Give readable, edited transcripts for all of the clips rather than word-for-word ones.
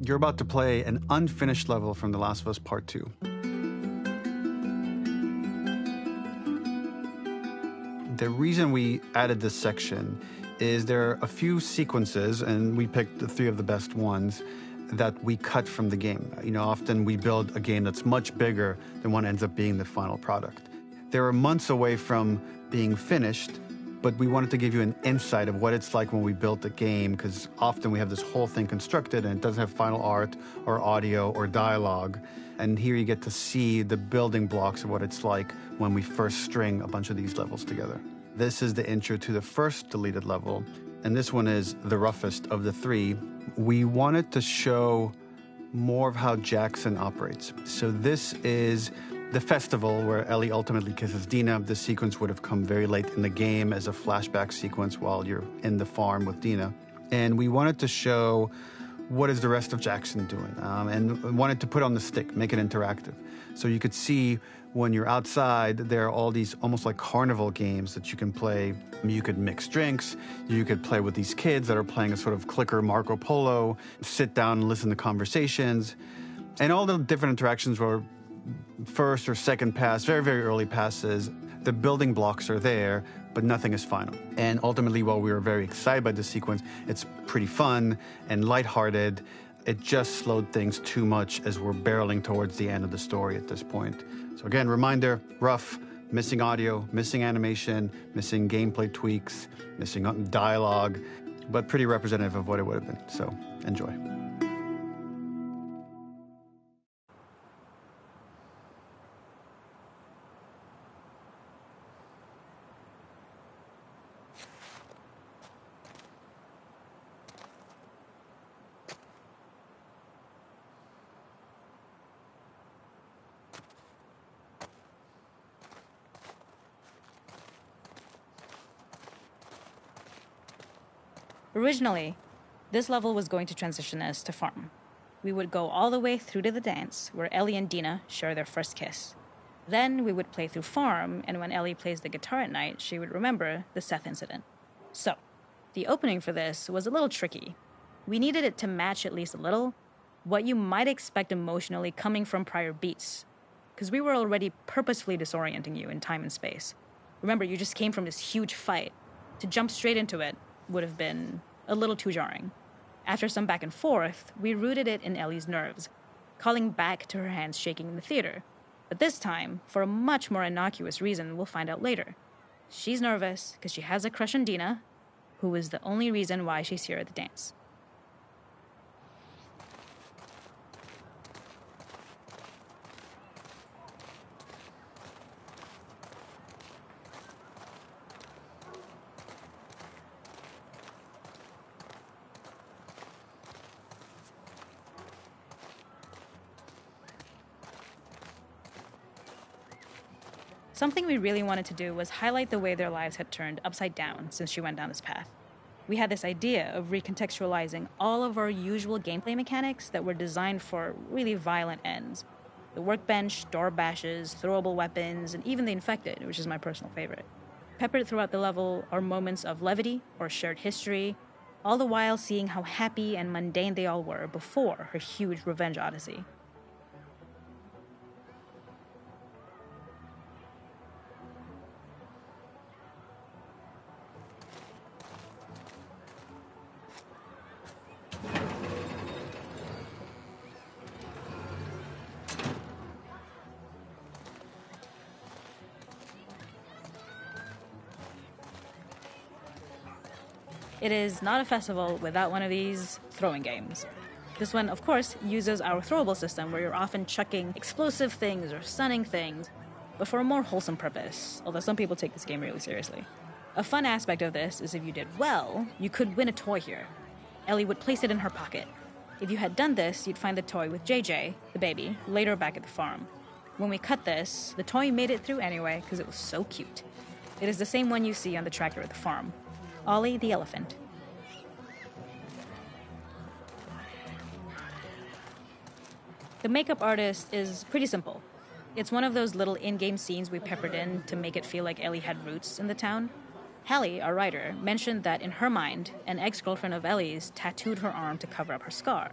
You're about to play an unfinished level from The Last of Us Part 2. The reason we added this section is there are a few sequences, and we picked the 3 of the best ones, that we cut from the game. Often we build a game that's much bigger than what ends up being the final product. They were months away from being finished, but we wanted to give you an insight of what it's like when we built the game, because often we have this whole thing constructed and it doesn't have final art or audio or dialogue. And here you get to see the building blocks of what it's like when we first string a bunch of these levels together. This is the intro to the first deleted level, and this one is the roughest of the 3. We wanted to show more of how Jackson operates. So this is the festival where Ellie ultimately kisses Dina. This sequence would have come very late in the game as a flashback sequence while you're in the farm with Dina. And we wanted to show what is the rest of Jackson doing, and wanted to put on the stick, make it interactive. So you could see when you're outside, there are all these almost like carnival games that you can play. You could mix drinks, you could play with these kids that are playing a sort of clicker Marco Polo, sit down and listen to conversations. And all the different interactions were first or second pass, very, very early passes. The building blocks are there, but nothing is final. And ultimately, while we were very excited by this sequence, it's pretty fun and lighthearted. It just slowed things too much as we're barreling towards the end of the story at this point. So again, reminder, rough, missing audio, missing animation, missing gameplay tweaks, missing dialogue, but pretty representative of what it would have been. So enjoy. Originally, this level was going to transition us to farm. We would go all the way through to the dance, where Ellie and Dina share their first kiss. Then we would play through farm, and when Ellie plays the guitar at night, she would remember the Seth incident. So, the opening for this was a little tricky. We needed it to match at least a little what you might expect emotionally coming from prior beats, because we were already purposefully disorienting you in time and space. Remember, you just came from this huge fight. To jump straight into it would have been a little too jarring. After some back and forth, we rooted it in Ellie's nerves, calling back to her hands shaking in the theater. But this time, for a much more innocuous reason we'll find out later. She's nervous because she has a crush on Dina, who is the only reason why she's here at the dance. Something we really wanted to do was highlight the way their lives had turned upside down since she went down this path. We had this idea of recontextualizing all of our usual gameplay mechanics that were designed for really violent ends. The workbench, door bashes, throwable weapons, and even the infected, which is my personal favorite. Peppered throughout the level are moments of levity or shared history, all the while seeing how happy and mundane they all were before her huge revenge odyssey. It is not a festival without one of these throwing games. This one, of course, uses our throwable system where you're often chucking explosive things or stunning things, but for a more wholesome purpose, although some people take this game really seriously. A fun aspect of this is if you did well, you could win a toy here. Ellie would place it in her pocket. If you had done this, you'd find the toy with JJ, the baby, later back at the farm. When we cut this, the toy made it through anyway because it was so cute. It is the same one you see on the tractor at the farm. Ollie the elephant. The makeup artist is pretty simple. It's one of those little in-game scenes we peppered in to make it feel like Ellie had roots in the town. Hallie, our writer, mentioned that in her mind, an ex-girlfriend of Ellie's tattooed her arm to cover up her scar.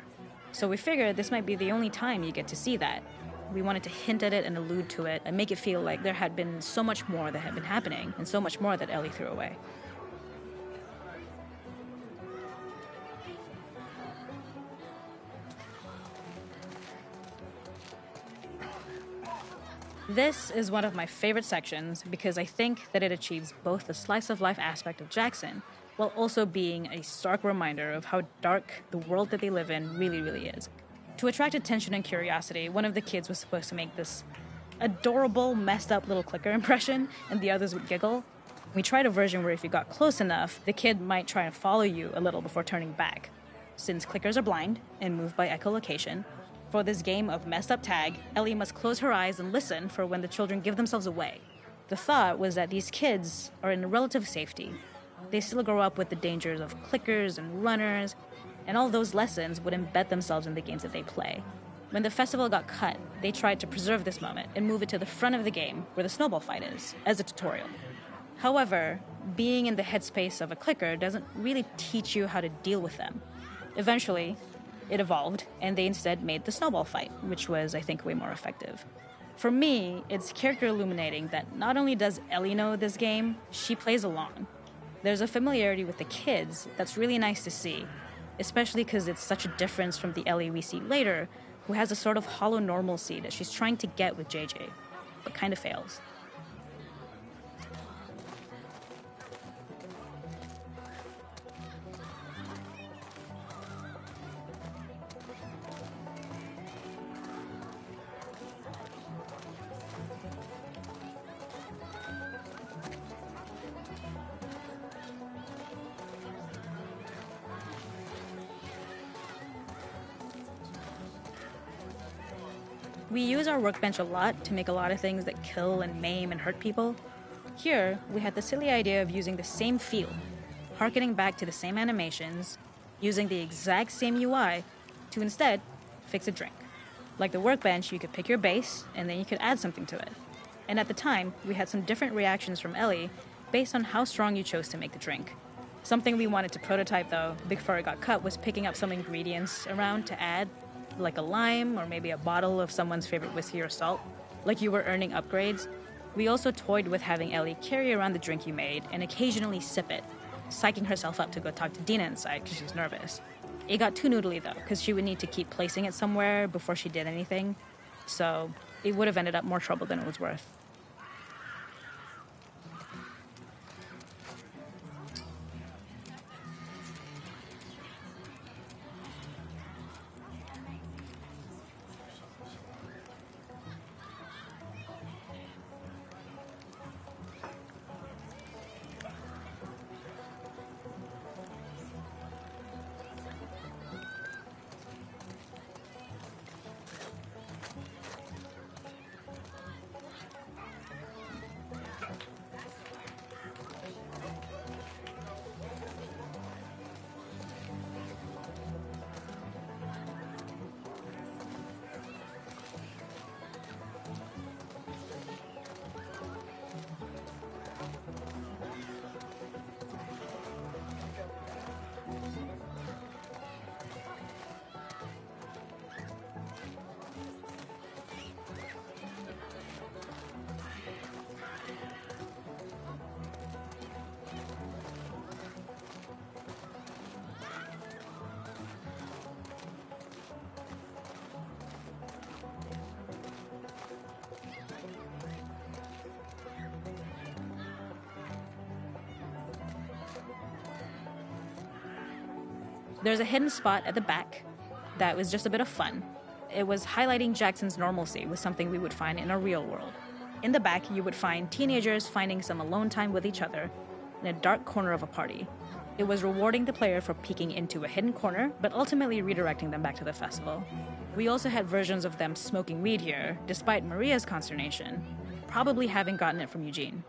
So we figured this might be the only time you get to see that. We wanted to hint at it and allude to it and make it feel like there had been so much more that had been happening and so much more that Ellie threw away. This is one of my favorite sections because I think that it achieves both the slice of life aspect of Jackson while also being a stark reminder of how dark the world that they live in really is. To attract attention and curiosity, one of the kids was supposed to make this adorable, messed up little clicker impression, and the others would giggle. We tried a version where if you got close enough, the kid might try to follow you a little before turning back. Since clickers are blind and move by echolocation, for this game of messed up tag, Ellie must close her eyes and listen for when the children give themselves away. The thought was that these kids are in relative safety. They still grow up with the dangers of clickers and runners, and all those lessons would embed themselves in the games that they play. When the festival got cut, they tried to preserve this moment and move it to the front of the game where the snowball fight is, as a tutorial. However, being in the headspace of a clicker doesn't really teach you how to deal with them. Eventually, it evolved, and they instead made the snowball fight, which was, I think, way more effective. For me, it's character illuminating that not only does Ellie know this game, she plays along. There's a familiarity with the kids that's really nice to see, especially because it's such a difference from the Ellie we see later, who has a sort of hollow normalcy that she's trying to get with JJ, but kind of fails. We use our workbench a lot to make a lot of things that kill and maim and hurt people. Here, we had the silly idea of using the same feel, harkening back to the same animations, using the exact same UI to instead fix a drink. Like the workbench, you could pick your base and then you could add something to it. And at the time, we had some different reactions from Ellie based on how strong you chose to make the drink. Something we wanted to prototype though, before it got cut, was picking up some ingredients around to add, like a lime or maybe a bottle of someone's favorite whiskey or salt, like you were earning upgrades. We also toyed with having Ellie carry around the drink you made and occasionally sip it, psyching herself up to go talk to Dina inside because she's nervous. It got too noodly though, because she would need to keep placing it somewhere before she did anything, so it would have ended up more trouble than it was worth. There's a hidden spot at the back that was just a bit of fun. It was highlighting Jackson's normalcy with something we would find in a real world. In the back, you would find teenagers finding some alone time with each other in a dark corner of a party. It was rewarding the player for peeking into a hidden corner, but ultimately redirecting them back to the festival. We also had versions of them smoking weed here, despite Maria's consternation, probably having gotten it from Eugene.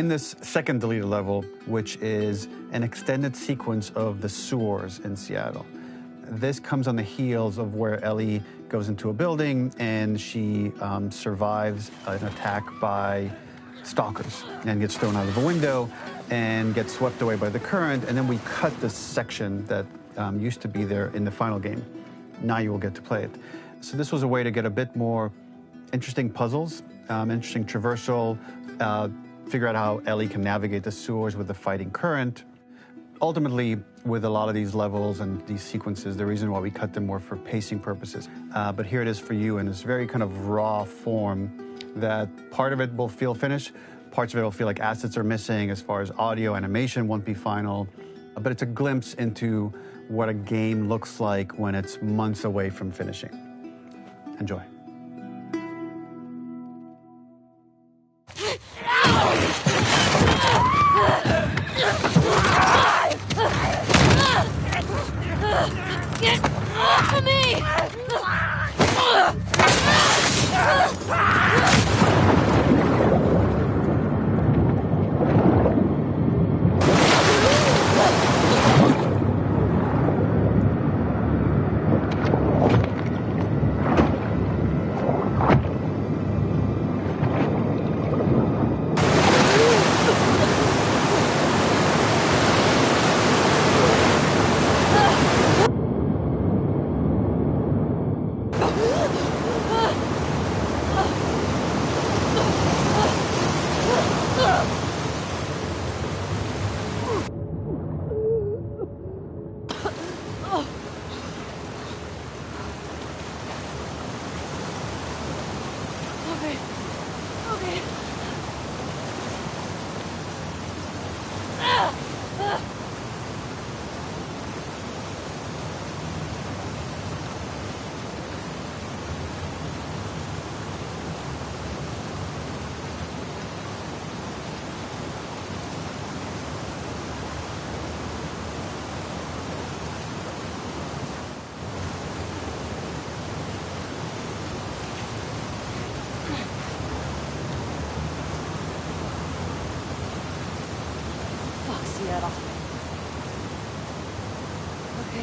In this second deleted level, which is an extended sequence of the sewers in Seattle, this comes on the heels of where Ellie goes into a building and she survives an attack by stalkers and gets thrown out of the window and gets swept away by the current. And then we cut this section that used to be there in the final game. Now you will get to play it. So this was a way to get a bit more interesting puzzles, interesting traversal, figure out how Ellie can navigate the sewers with the fighting current. Ultimately, with a lot of these levels and these sequences, the reason why we cut them more for pacing purposes. But here it is for you in this very kind of raw form that part of it will feel finished, parts of it will feel like assets are missing as far as audio, animation won't be final. But it's a glimpse into what a game looks like when it's months away from finishing. Enjoy. Get off of me!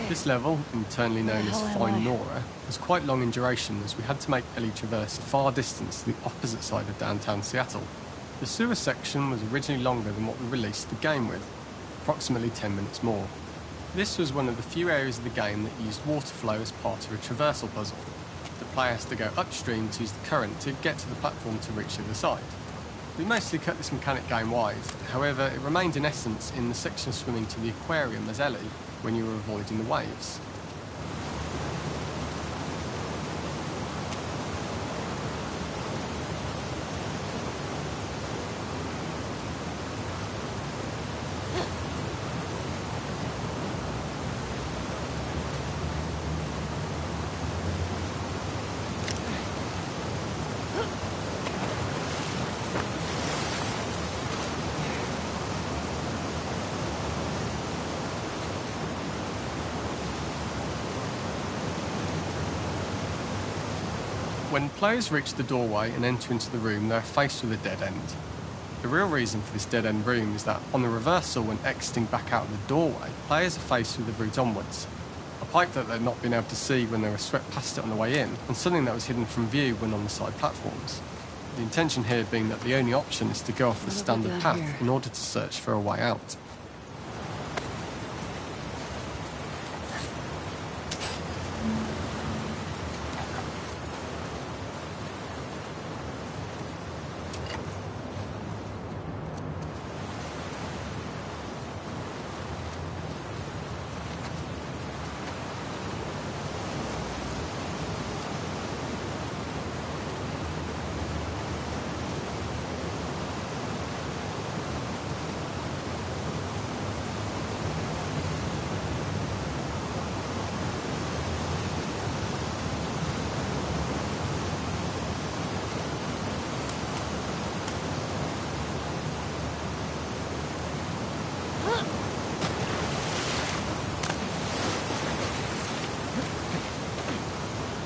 This level, internally known as Find Nora, was quite long in duration as we had to make Ellie traverse far distance to the opposite side of downtown Seattle. The sewer section was originally longer than what we released the game with, approximately 10 minutes more. This was one of the few areas of the game that used water flow as part of a traversal puzzle. The player has to go upstream to use the current to get to the platform to reach the other side. We mostly cut this mechanic game-wide, however it remained in essence in the section swimming to the aquarium as Ellie, when you were avoiding the waves. When players reach the doorway and enter into the room, they're faced with a dead end. The real reason for this dead-end room is that on the reversal, when exiting back out of the doorway, players are faced with the route onwards. A pipe that they'd not been able to see when they were swept past it on the way in, and something that was hidden from view when on the side platforms. The intention here being that the only option is to go off the standard path in order to search for a way out.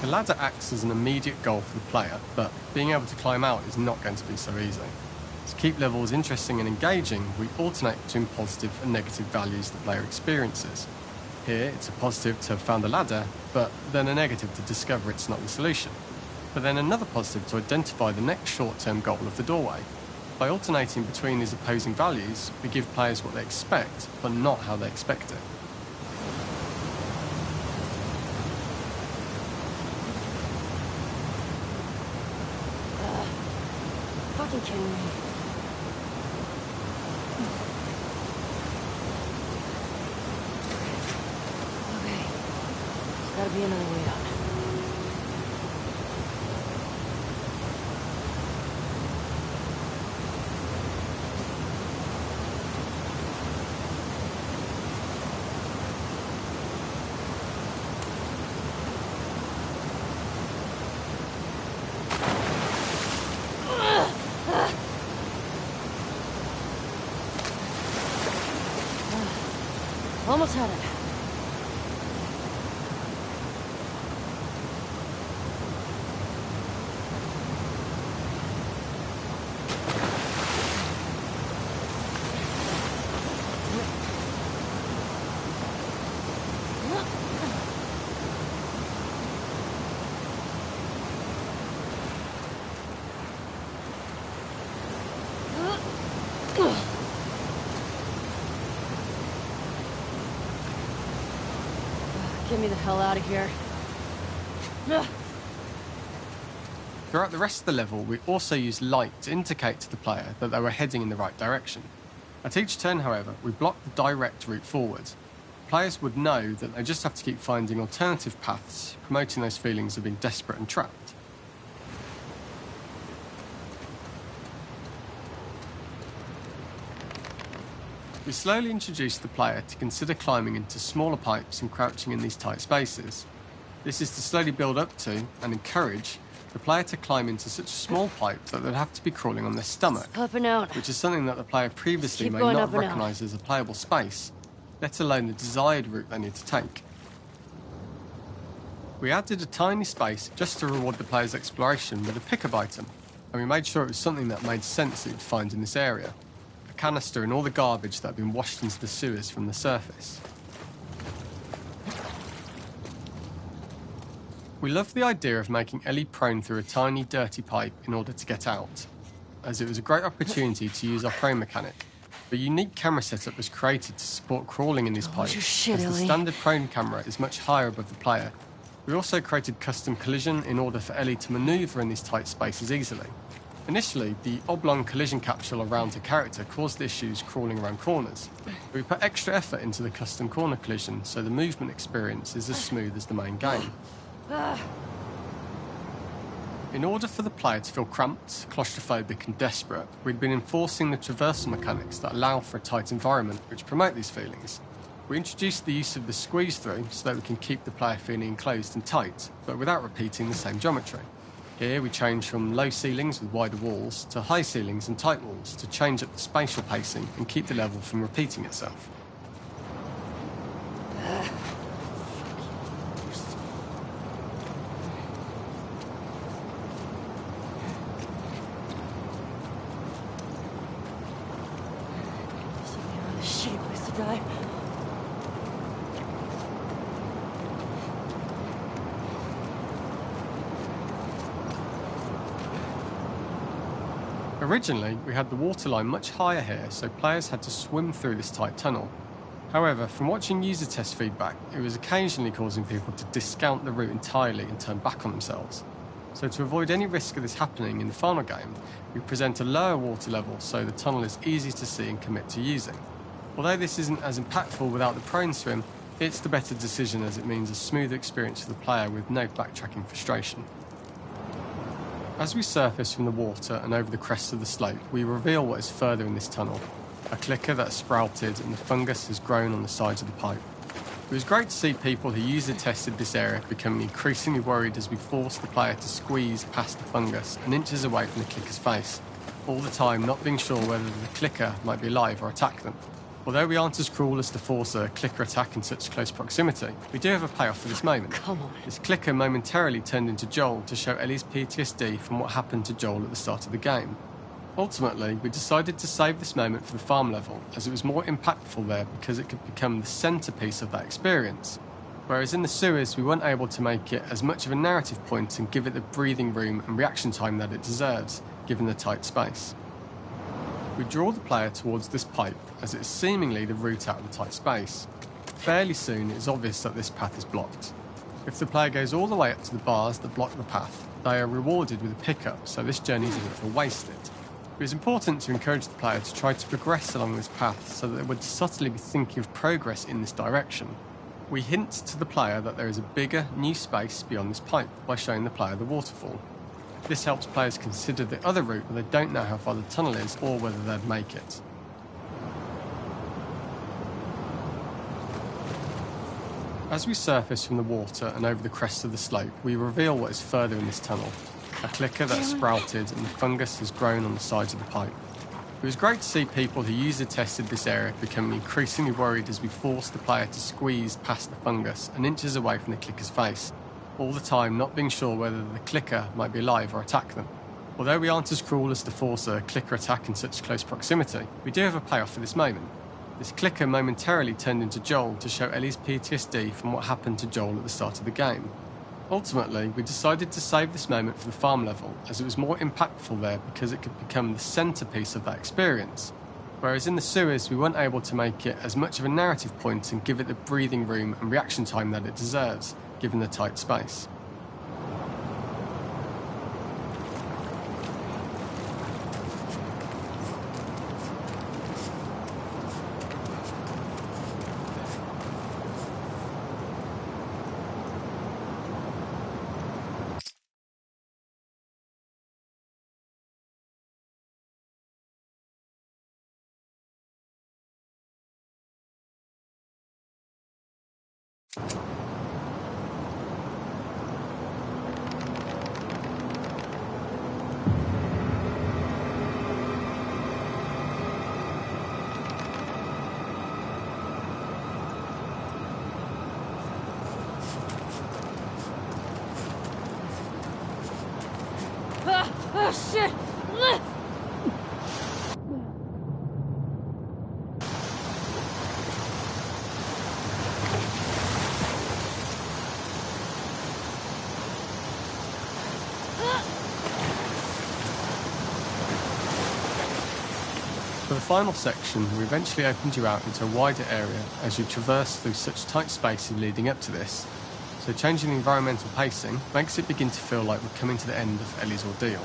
The ladder acts as an immediate goal for the player, but being able to climb out is not going to be so easy. To keep levels interesting and engaging, we alternate between positive and negative values the player experiences. Here, it's a positive to have found a ladder, but then a negative to discover it's not the solution. But then another positive to identify the next short-term goal of the doorway. By alternating between these opposing values, we give players what they expect, but not how they expect it. Fucking kidding me. Okay. There's gotta be another way out. Almost had it. Get me the hell out of here. Throughout the rest of the level, we also use light to indicate to the player that they were heading in the right direction. At each turn, however, we block the direct route forward. Players would know that they just have to keep finding alternative paths, promoting those feelings of being desperate and trapped. We slowly introduce the player to consider climbing into smaller pipes and crouching in these tight spaces. This is to slowly build up to, and encourage, the player to climb into such a small pipe that they'd have to be crawling on their stomach, Up and out. which is something that the player previously Keep may going not up have and out. recognised as a playable space, let alone the desired route they need to take. We added a tiny space just to reward the player's exploration with a pickup item, and we made sure it was something that made sense that you'd find in this area. A canister and all the garbage that had been washed into the sewers from the surface. We loved the idea of making Ellie prone through a tiny, dirty pipe in order to get out, as it was a great opportunity to use our prone mechanic. A unique camera setup was created to support crawling in these pipes, your shit, as the Ellie. standard prone camera is much higher above the player. We also created custom collision in order for Ellie to manoeuvre in these tight spaces easily. Initially, the oblong collision capsule around her character caused issues crawling around corners. We put extra effort into the custom corner collision, so the movement experience is as smooth as the main game. In order for the player to feel cramped, claustrophobic and desperate, we'd been enforcing the traversal mechanics that allow for a tight environment which promote these feelings. We introduced the use of the squeeze through so that we can keep the player feeling enclosed and tight, but without repeating the same geometry. Here we change from low ceilings with wider walls to high ceilings and tight walls to change up the spatial pacing and keep the level from repeating itself. Shitty place to die. Originally, we had the waterline much higher here, so players had to swim through this tight tunnel. However, from watching user test feedback, it was occasionally causing people to discount the route entirely and turn back on themselves. So to avoid any risk of this happening in the final game, we present a lower water level so the tunnel is easy to see and commit to using. Although this isn't as impactful without the prone swim, it's the better decision as it means a smoother experience for the player with no backtracking frustration. As we surface from the water and over the crest of the slope, we reveal what is further in this tunnel. A clicker that sprouted and the fungus has grown on the sides of the pipe. It was great to see people who user tested this area becoming increasingly worried as we forced the player to squeeze past the fungus and inches away from the clicker's face, all the time not being sure whether the clicker might be alive or attack them. Although we aren't as cruel as to force a clicker attack in such close proximity, we do have a payoff for this moment. Come on. This clicker momentarily turned into Joel to show Ellie's PTSD from what happened to Joel at the start of the game. Ultimately, we decided to save this moment for the farm level, as it was more impactful there because it could become the centrepiece of that experience. Whereas in the sewers, we weren't able to make it as much of a narrative point and give it the breathing room and reaction time that it deserves, given the tight space. We draw the player towards this pipe, as it is seemingly the route out of the tight space. Fairly soon, it is obvious that this path is blocked. If the player goes all the way up to the bars that block the path, they are rewarded with a pickup, so this journey is a little wasted. It is important to encourage the player to try to progress along this path so that they would subtly be thinking of progress in this direction. We hint to the player that there is a bigger, new space beyond this pipe by showing the player the waterfall. This helps players consider the other route when they don't know how far the tunnel is or whether they'd make it. As we surface from the water and over the crest of the slope, we reveal what is further in this tunnel. A clicker that has sprouted and the fungus has grown on the sides of the pipe. It was great to see people who user-tested this area becoming increasingly worried as we forced the player to squeeze past the fungus and inches away from the clicker's face, all the time not being sure whether the clicker might be alive or attack them. Although we aren't as cruel as to force a clicker attack in such close proximity, we do have a payoff for this moment. This clicker momentarily turned into Joel to show Ellie's PTSD from what happened to Joel at the start of the game. Ultimately, we decided to save this moment for the farm level, as it was more impactful there because it could become the centrepiece of that experience. Whereas in the sewers, we weren't able to make it as much of a narrative point and give it the breathing room and reaction time that it deserves, given the tight space. Oh, shit! For the final section, we eventually opened you out into a wider area as you traverse through such tight spaces leading up to this, so changing the environmental pacing makes it begin to feel like we're coming to the end of Ellie's ordeal.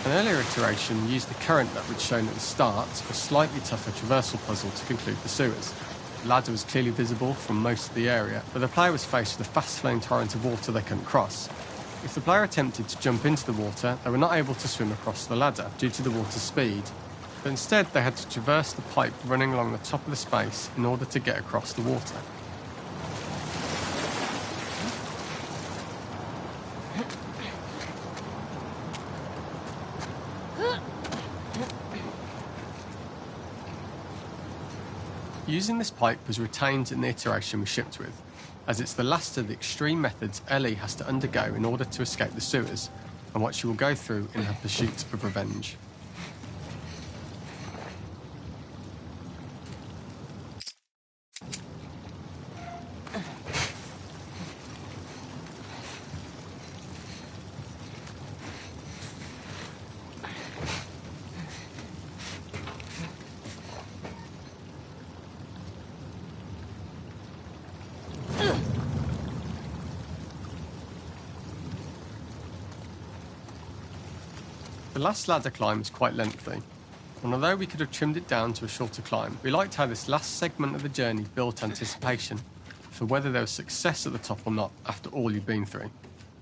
An earlier iteration used the current that we'd shown at the start for a slightly tougher traversal puzzle to conclude the sewers. The ladder was clearly visible from most of the area, but the player was faced with a fast-flowing torrent of water they couldn't cross. If the player attempted to jump into the water, they were not able to swim across the ladder due to the water's speed, but instead they had to traverse the pipe running along the top of the space in order to get across the water. Using this pipe was retained in the iteration we shipped with, as it's the last of the extreme methods Ellie has to undergo in order to escape the sewers, and what she will go through in her pursuit of revenge. The last ladder climb is quite lengthy, and although we could have trimmed it down to a shorter climb, we liked how this last segment of the journey built anticipation for whether there was success at the top or not after all you've been through.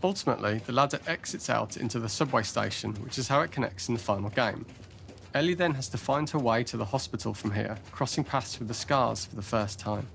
Ultimately, the ladder exits out into the subway station, which is how it connects in the final game. Ellie then has to find her way to the hospital from here, crossing paths with the scars for the first time.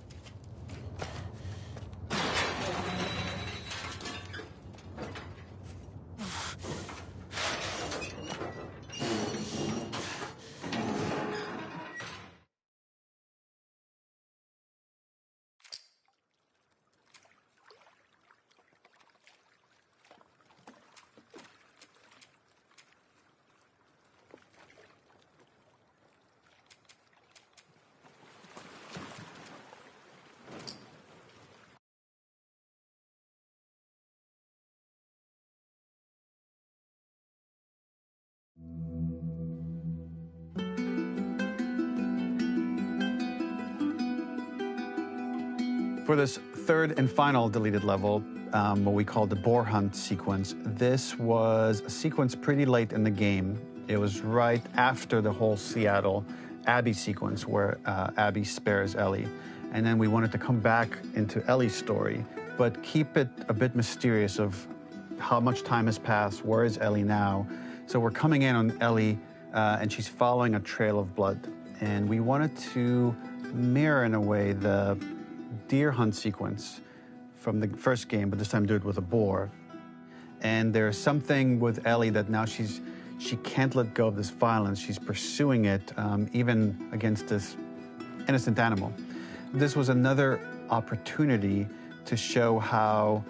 For this third and final deleted level, what we call the boar hunt sequence, this was a sequence pretty late in the game. It was right after the whole Seattle Abby sequence where Abby spares Ellie. And then we wanted to come back into Ellie's story, but keep it a bit mysterious of how much time has passed, where is Ellie now? So we're coming in on Ellie, and she's following a trail of blood. And we wanted to mirror, in a way, the deer hunt sequence from the first game, but this time do it with a boar. And there's something with Ellie that now she can't let go of this violence. She's pursuing it, even against this innocent animal. This was another opportunity to show how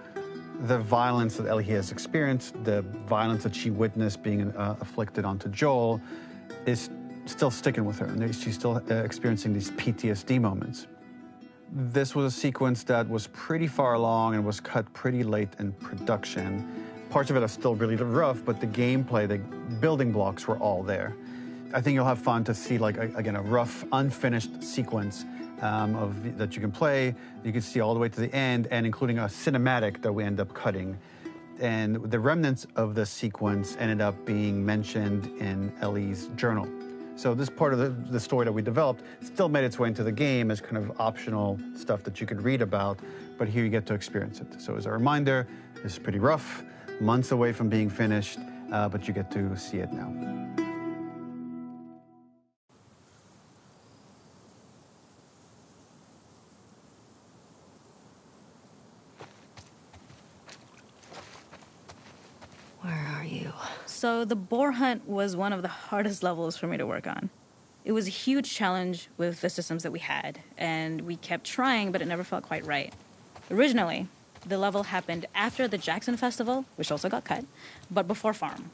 the violence that Ellie has experienced, the violence that she witnessed being afflicted onto Joel, is still sticking with her, and she's still experiencing these PTSD moments. This was a sequence that was pretty far along and was cut pretty late in production. Parts of it are still really rough, but the gameplay, the building blocks were all there. I think you'll have fun to see, like, again, a rough, unfinished sequence that you can play. You can see all the way to the end, and including a cinematic that we end up cutting. And the remnants of the sequence ended up being mentioned in Ellie's journal. So this part of the story that we developed still made its way into the game as kind of optional stuff that you could read about, but here you get to experience it. So as a reminder, this is pretty rough, months away from being finished, but you get to see it now. Where are you? So the boar hunt was one of the hardest levels for me to work on. It was a huge challenge with the systems that we had, and we kept trying, but it never felt quite right. Originally, the level happened after the Jackson Festival, which also got cut, but before Farm.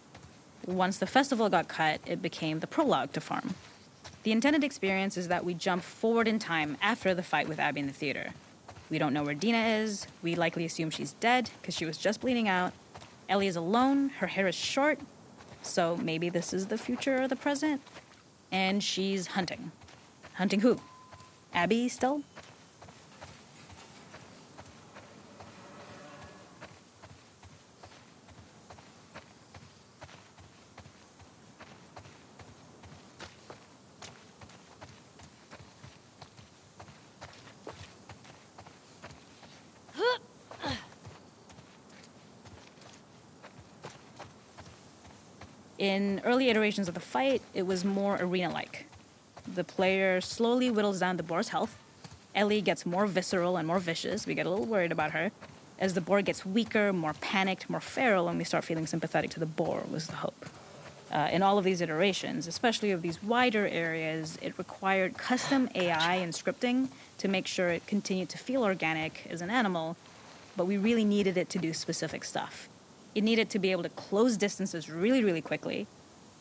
Once the festival got cut, it became the prologue to Farm. The intended experience is that we jump forward in time after the fight with Abby in the theater. We don't know where Dina is. We likely assume she's dead because she was just bleeding out. Ellie is alone. Her hair is short. So maybe this is the future or the present. And she's hunting. Hunting who? Abby still? In early iterations of the fight, it was more arena-like. The player slowly whittles down the boar's health. Ellie gets more visceral and more vicious. We get a little worried about her. As the boar gets weaker, more panicked, more feral, and we start feeling sympathetic to the boar was the hope. In all of these iterations, especially of these wider areas, it required custom AI and scripting to make sure it continued to feel organic as an animal, but we really needed it to do specific stuff. It needed to be able to close distances really, really quickly.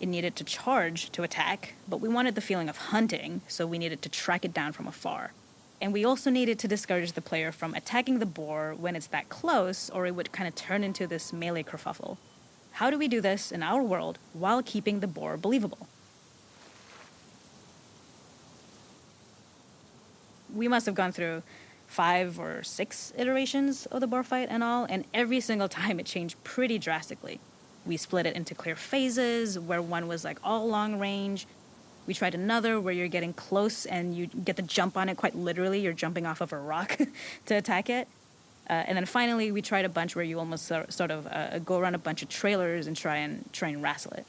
It needed to charge to attack, but we wanted the feeling of hunting, so we needed to track it down from afar. And we also needed to discourage the player from attacking the boar when it's that close, or it would kind of turn into this melee kerfuffle. How do we do this in our world while keeping the boar believable? We must have gone through 5 or 6 iterations of the boar fight and all, and every single time it changed pretty drastically. We split it into clear phases, where one was like all long range. We tried another where you're getting close and you get to jump on it quite literally. You're jumping off of a rock to attack it. And then finally, we tried a bunch where you almost sort of go around a bunch of trailers and try and wrestle it.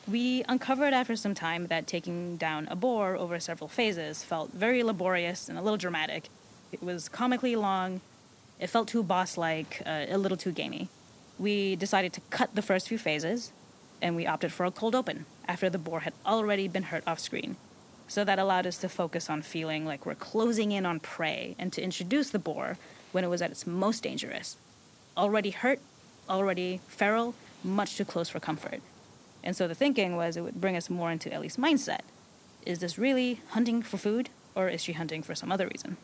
We uncovered after some time that taking down a boar over several phases felt very laborious and a little dramatic. It was comically long, it felt too boss-like, a little too gamey. We decided to cut the first few phases, and we opted for a cold open after the boar had already been hurt off-screen. So that allowed us to focus on feeling like we're closing in on prey and to introduce the boar when it was at its most dangerous. Already hurt, already feral, much too close for comfort. And so the thinking was it would bring us more into Ellie's mindset. Is this really hunting for food, or is she hunting for some other reason?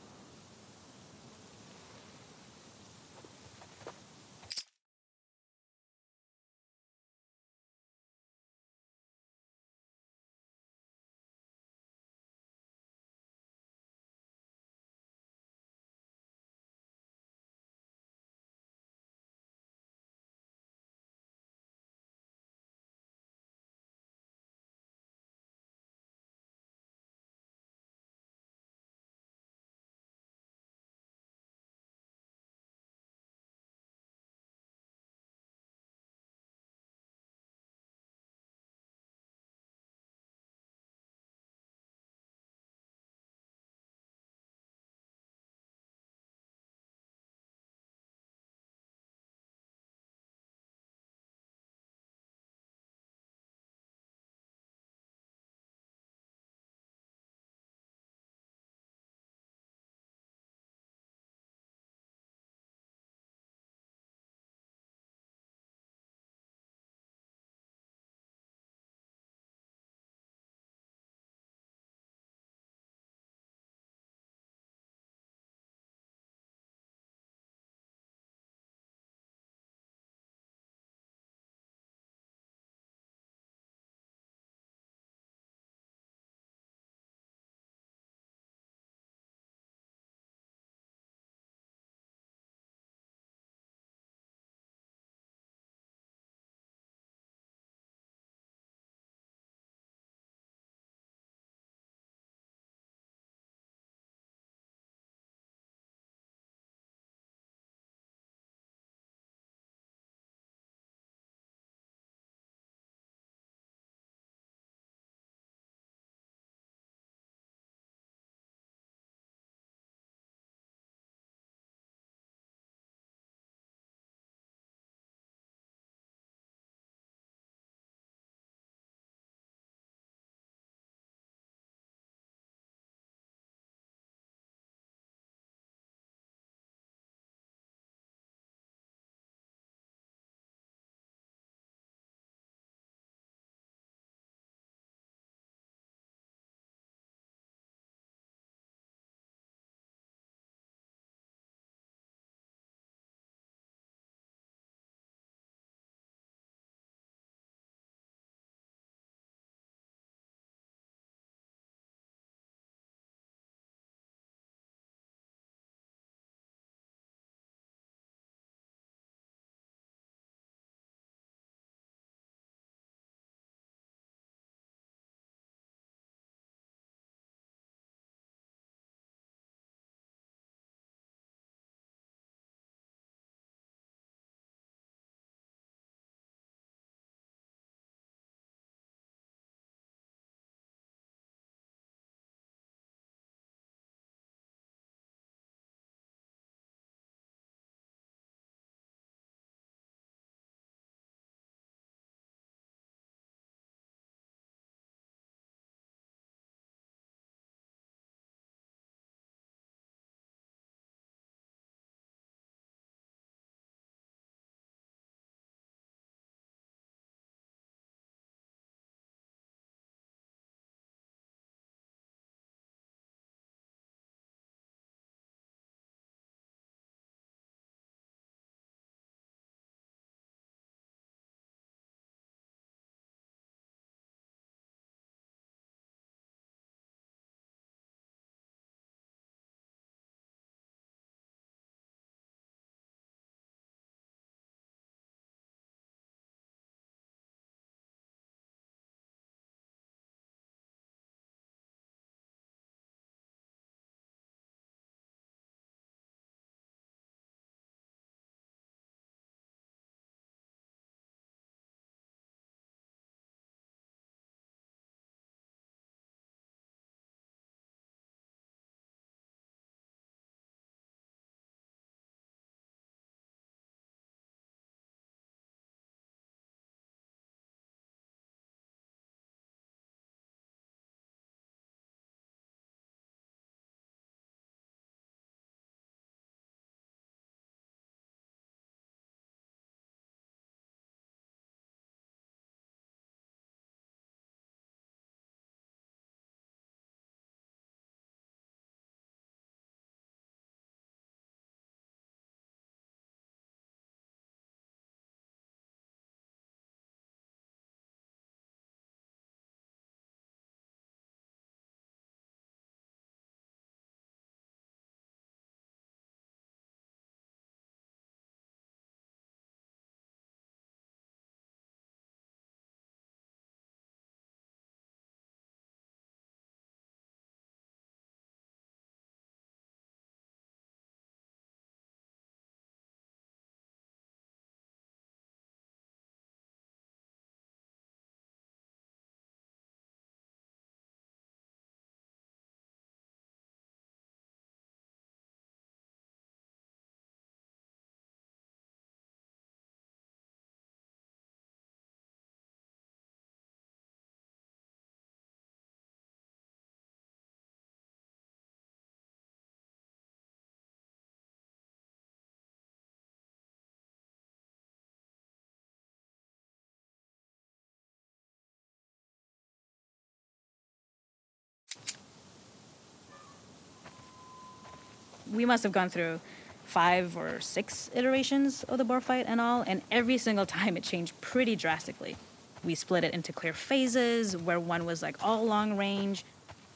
we must have gone through 5 or 6 iterations of the boar fight and all, and every single time it changed pretty drastically. We split it into clear phases, where one was like all long range.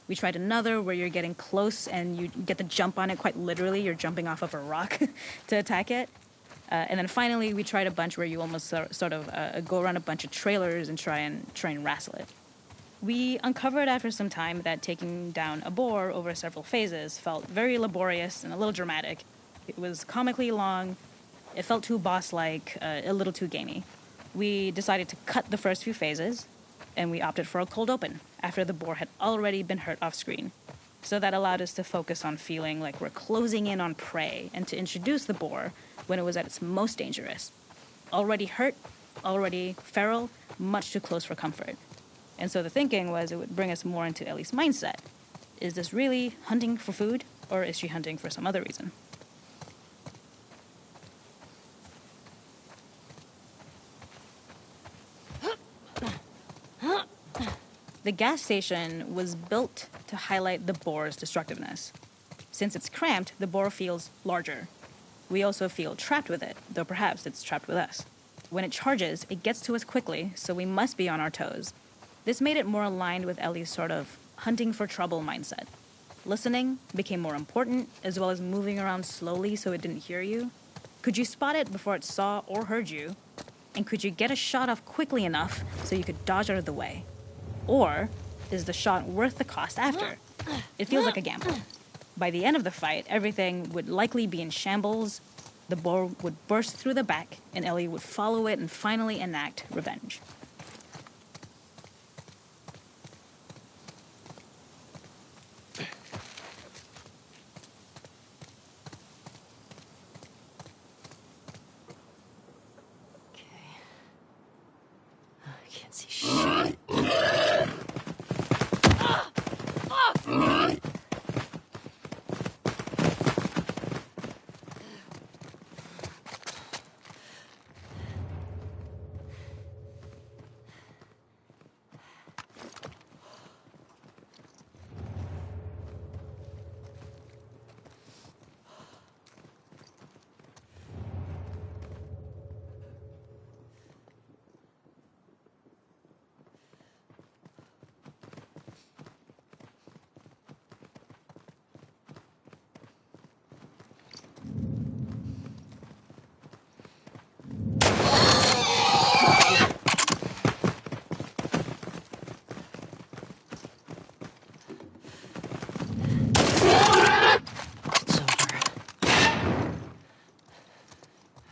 We tried another where you're getting close and you get the jump on it quite literally. You're jumping off of a rock to attack it. And then finally, we tried a bunch where you almost sort of go around a bunch of trailers and try and wrestle it. We uncovered after some time that taking down a boar over several phases felt very laborious and a little dramatic. It was comically long, it felt too boss-like, a little too gamey. We decided to cut the first few phases, and we opted for a cold open after the boar had already been hurt off screen. So that allowed us to focus on feeling like we're closing in on prey and to introduce the boar when it was at its most dangerous. Already hurt, already feral, much too close for comfort. And so the thinking was it would bring us more into Ellie's mindset. Is this really hunting for food, or is she hunting for some other reason? The gas station was built to highlight the boar's destructiveness. Since it's cramped, the boar feels larger. We also feel trapped with it, though perhaps it's trapped with us. When it charges, it gets to us quickly, so we must be on our toes. This made it more aligned with Ellie's sort of hunting for trouble mindset. Listening became more important, as well as moving around slowly so it didn't hear you. Could you spot it before it saw or heard you? And could you get a shot off quickly enough so you could dodge out of the way? Or is the shot worth the cost after? It feels like a gamble. By the end of the fight, everything would likely be in shambles. The boar would burst through the back, and Ellie would follow it and finally enact revenge. I can't see shit.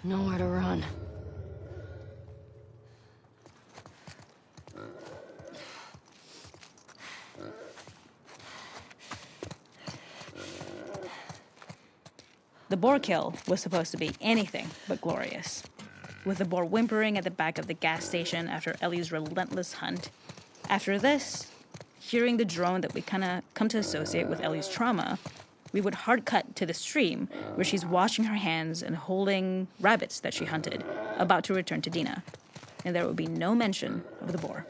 Nowhere to run. The boar kill was supposed to be anything but glorious. With the boar whimpering at the back of the gas station after Ellie's relentless hunt. After this, hearing the drone that we kind of come to associate with Ellie's trauma, we would hard cut to the stream where she's washing her hands and holding rabbits that she hunted, about to return to Dina. And there would be no mention of the boar.